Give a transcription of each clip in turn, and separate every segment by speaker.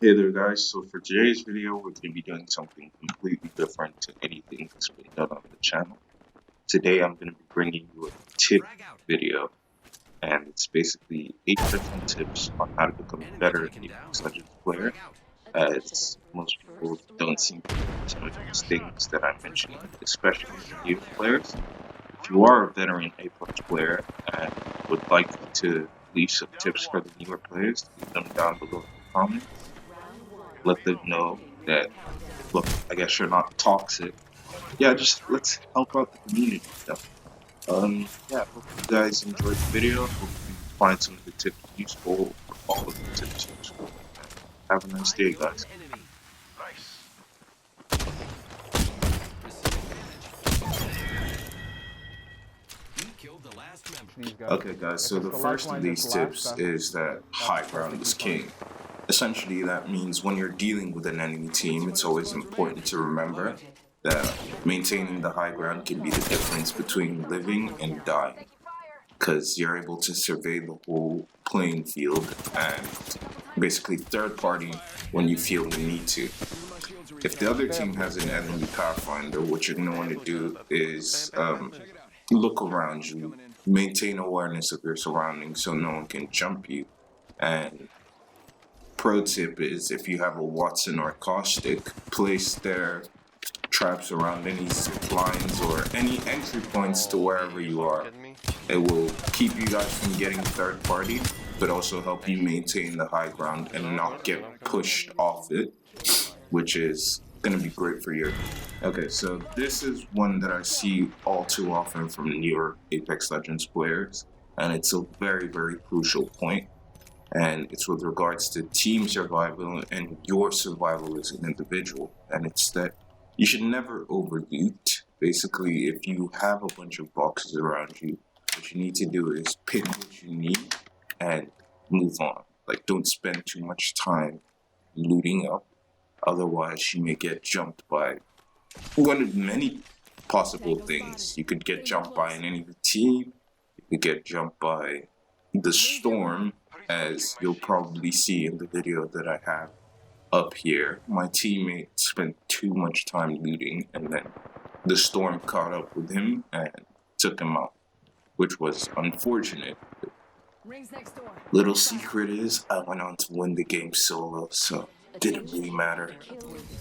Speaker 1: Hey there guys, so for today's video we're going to be doing something completely different to anything that's been done on the channel. Today I'm going to be bringing you a tip video, and it's basically 8 different tips on how to become a better Apex Legends player, as most people don't seem to do some of these things that I'm mentioning, especially new players. If you are a veteran Apex player and would like to leave some tips for the newer players, leave them down below in the comments. Let them know that, look, I guess you're not toxic. Yeah, just let's help out the community stuff. Yeah, hope you guys enjoyed the video. Hope you find some of the tips useful, or all of the tips useful. Have a nice day, guys. Okay, guys, so the first of these tips is that high ground is king. Essentially, that means when you're dealing with an enemy team, it's always important to remember that maintaining the high ground can be the difference between living and dying, because you're able to survey the whole playing field and basically third party when you feel the need to. If the other team has an enemy pathfinder, what you're going to want to do is look around you, maintain awareness of your surroundings so no one can jump you. And pro tip is, if you have a Watson or Caustic, place their traps around any zip lines or any entry points to wherever you are. It will keep you guys from getting third party, but also help you maintain the high ground and not get pushed off it, which is going to be great for you. Okay, so this is one that I see all too often from newer Apex Legends players, and it's a very, very crucial point. And it's with regards to team survival and your survival as an individual. And it's that you should never overloot. Basically, if you have a bunch of boxes around you, what you need to do is pick what you need and move on. Like, don't spend too much time looting up. Otherwise, you may get jumped by one of many possible things. You could get jumped by an enemy team. You could get jumped by the storm, as you'll probably see in the video that I have up here. My teammate spent too much time looting, and then the storm caught up with him and took him out, which was unfortunate. Little secret is, I went on to win the game solo, so it didn't really matter,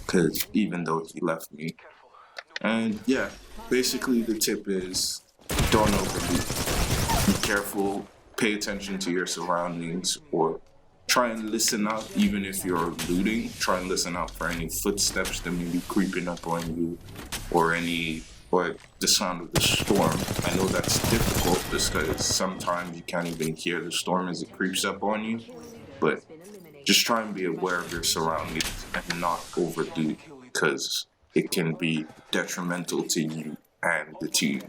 Speaker 1: because even though he left me. And yeah, basically the tip is, don't overloot. Be careful, pay attention to your surroundings, or try and listen out. Even if you're looting, try and listen out for any footsteps that may be creeping up on you, or the sound of the storm. I know that's difficult because sometimes you can't even hear the storm as it creeps up on you, but just try and be aware of your surroundings and not overdo, because it can be detrimental to you and the team.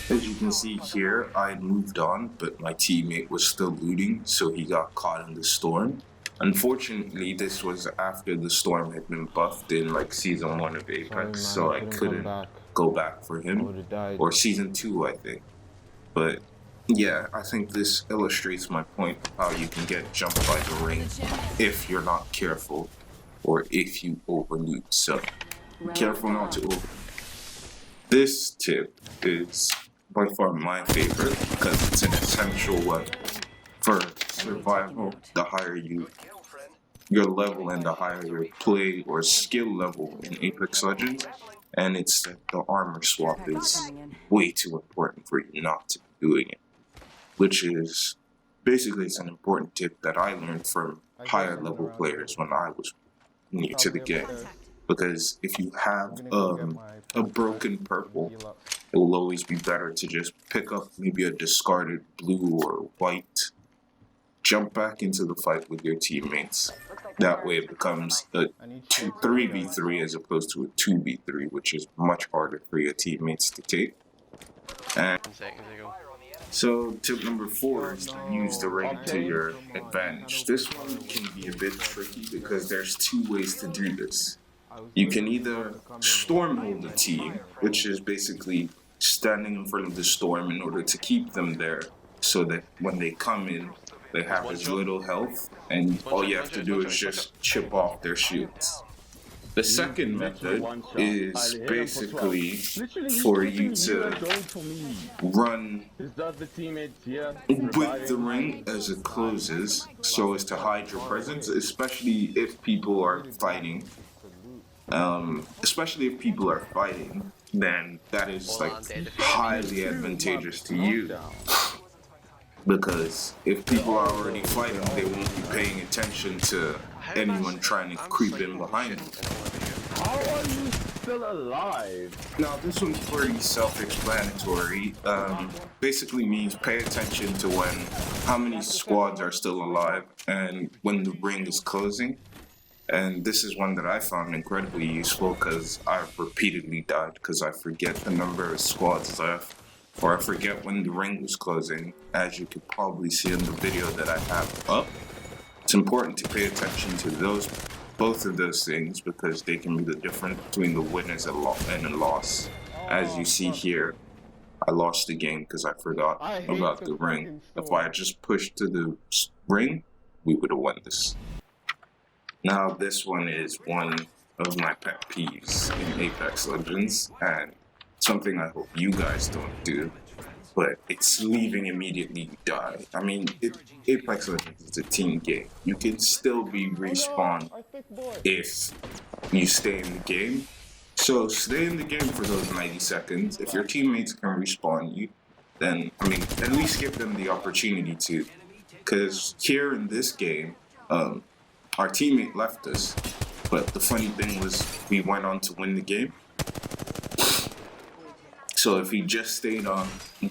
Speaker 1: As you can see here, I moved on, but my teammate was still looting, so he got caught in the storm. Unfortunately, this was after the storm had been buffed in like Season 1 of Apex, so I couldn't go back for him, or Season 2 I think. But yeah, I think this illustrates my point of how you can get jumped by the ring if you're not careful, or if you overloot. So be careful not to overloot. This tip is by far my favorite because it's an essential weapon for survival. The higher your level and the higher your play or skill level in Apex Legends, and it's that the armor swap is way too important for you not to be doing it, which is basically, it's an important tip that I learned from higher level players when I was new to the game. Because if you have a broken purple, it will always be better to just pick up maybe a discarded blue or white, jump back into the fight with your teammates. That way it becomes a 3v3 as opposed to a 2v3, which is much harder for your teammates to take. And so tip number 4 is to use the ring to your advantage. This one can be a bit tricky because there's 2 ways to do this. You can either stormhold the team, which is basically standing in front of the storm in order to keep them there, so that when they come in, they have as little health, and all you have to do is just chip off their shields. The second method is basically for you to run with the ring as it closes so as to hide your presence, especially if people are fighting. Especially if people are fighting, then that is like highly advantageous to you. Because if people are already fighting, they won't be paying attention to anyone trying to creep in behind them.
Speaker 2: How are you still alive?
Speaker 1: Now, this one's pretty self-explanatory. Basically means pay attention to how many squads are still alive and when the ring is closing. And this is one that I found incredibly useful because I've repeatedly died because I forget the number of squads left, or I forget when the ring was closing. As you could probably see in the video that I have up, it's important to pay attention to both of those things because they can be the difference between the winners and a loss. As you see here, I lost the game because I forgot about the ring. If I had just pushed to the ring, we would have won this. Now, this one is one of my pet peeves in Apex Legends, and something I hope you guys don't do, but it's leaving immediately you die. I mean, Apex Legends is a team game. You can still be respawned if you stay in the game. So stay in the game for those 90 seconds. If your teammates can respawn you, then, I mean, at least give them the opportunity to. Because here in this game, our teammate left us, but the funny thing was we went on to win the game. So if he just stayed on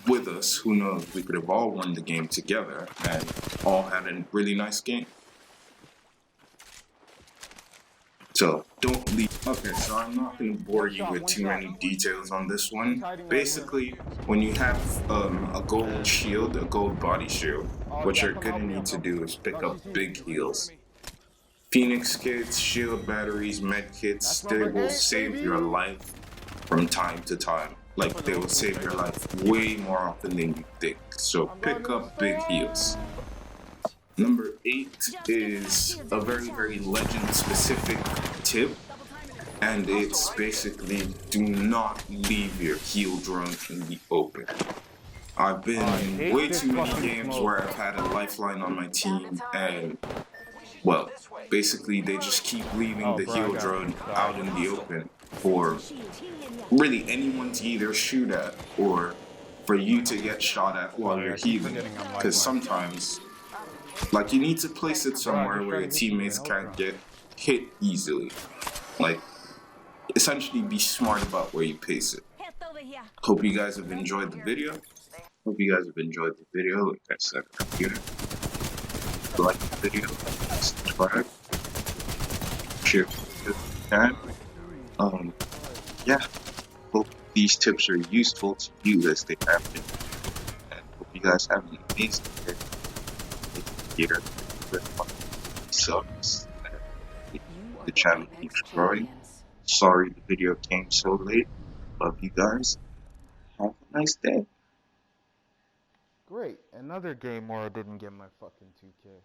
Speaker 1: with us, who knows, we could have all won the game together and all had a really nice game. So don't leave. Okay, so I'm not going to bore you with too many details on this one. Basically, when you have a gold shield, a gold body shield, what you're going to need to do is pick up big heals. Phoenix kits, shield batteries, med kits, they will save your life from time to time. Like, they will save your life way more often than you think. So pick up big heals. Number 8 is a very, very legend-specific tip. And it's basically, do not leave your heal drone in the open. I've been in way too many games where I've had a lifeline on my team and, well, basically they just keep leaving the heal drone out in the open for really anyone to either shoot at or for you to get shot at while you're healing. Because sometimes, like, you need to place it somewhere where your teammates can't get hit easily. Like, essentially be smart about where you place it. Hope you guys have enjoyed the video. Like I said earlier, like the video, subscribe, share if you can. Yeah, hope these tips are useful to you as they have been. And hope you guys have an amazing day. Here with subs. The channel keeps growing. Sorry the video came so late. Love you guys. Have a nice day.
Speaker 3: Great, another game where I didn't get my fucking 2K.